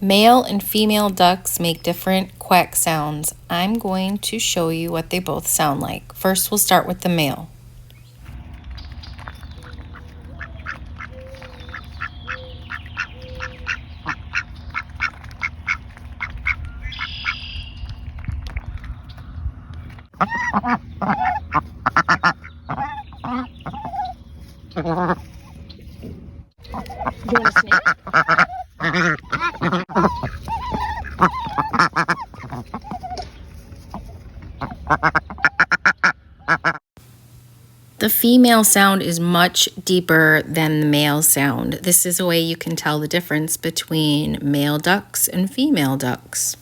Male and female ducks make different quack sounds. I'm going to show you what they both sound like. First, we'll start with the male. You want a snake? The female sound is much deeper than the male sound. This is a way you can tell the difference between male ducks and female ducks.